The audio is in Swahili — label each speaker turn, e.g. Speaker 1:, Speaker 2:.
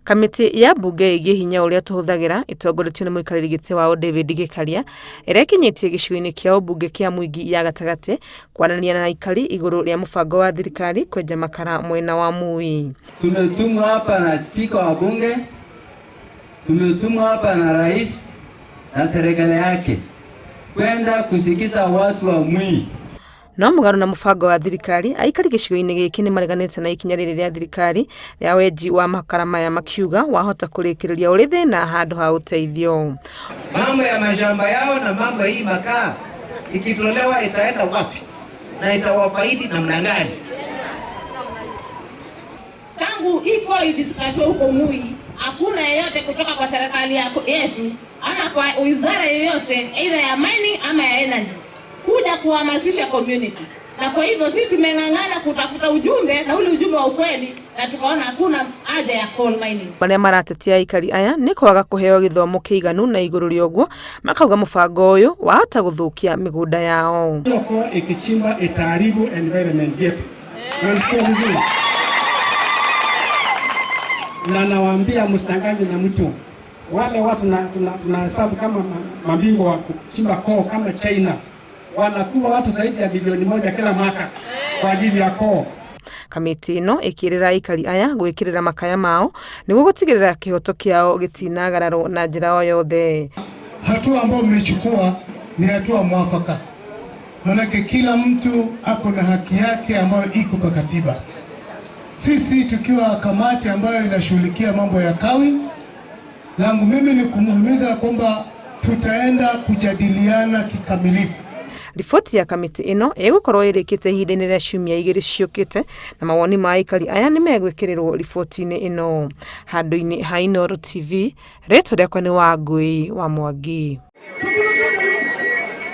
Speaker 1: Kamiti ya bunge ĩgiĩ hinya ũrĩa tũhũthagĩra ĩtongoretio nĩ mũikarĩri gĩtĩ wao David Gĩkaria ĩrĩa ĩkinyĩtie gĩcigo-inĩ kĩa ũmbunge kĩa Mwingi ya gatagatĩ kwaranĩria na aikari igũrũ rĩa mũbango wa thirikari kwenja makara mwena wa Moi.
Speaker 2: Tumetumwa hapa na spika wa bunge, tumetumwa hapa na rais na serikali yake kwenda kusikiza watu wa Moi.
Speaker 1: No mũgarũ na mũbango wa thirikari, aikari gĩcigo-inĩ gĩkĩ nĩ mareganĩte na ikinya rĩrĩ rĩa thirikari rĩa wenji wa makara maya makiuga wahota kũrĩkĩrĩria ũrĩ thĩna handũ ha ũteithio.
Speaker 3: Mambo ya mashamba yao na mambo hii makaa ikitolewa itaenda wapi na itawafaidi namna gani?
Speaker 4: Tangu iko idisikatwe huko Moi, hakuna yeyote kutoka kwa serikali yetu ama kwa wizara yoyote either ya mining ama ya energy kuja kuhamasisha community. Na kwa hivyo sisi tumeng'ang'ana kutafuta ujumbe na ule ujumbe wa ukweli na tukaona hakuna haja ya coal mining.
Speaker 1: Barĩa maratetia aikari aya nĩ kwaga kũheo gĩthomo kĩiganu na igũrũ rĩa ũguo makauga mũbango ũyũ wahota gũthũkia mĩgũnda yao.
Speaker 5: Kwa ikichimba itaharibu environment yetu. Unasikia vizuri? Na nawaambia msidanganywe na mtu. Wale watu tunahesabu kama mabingwa wa kuchimba coal kama China. Wanakuwa watu zaidi ya bilioni 1 kila mwaka kwa ajili ya coal.
Speaker 1: Kamiti ĩno ĩkĩrĩra aikari aya gwĩkĩrĩra makaya mao nĩguo gũtigĩrĩra kĩhoto kĩao gĩtinagararwo na njĩra o yothe.
Speaker 6: Hatua ambayo mmechukua ni hatua mwafaka. Manake kila mtu ako na haki yake ambayo iko kwa katiba. Sisi tukiwa kamati ambayo inashughulikia mambo ya kawi, langu mimi ni kumuhimiza kwamba tutaenda kujadiliana kikamilifu.
Speaker 1: Riboti ya kamiti ĩno ĩgũkorwo ĩrĩkĩte ihinda-inĩ rĩa ciumia 2 ciũkĩte na mawoni ma aikari aya nĩ megwĩkĩrĩrwo riboti-inĩ ĩno. Handũ-inĩ ha Inooro TV, rĩtwa rĩakwa nĩ Wangũi wa Mwangi.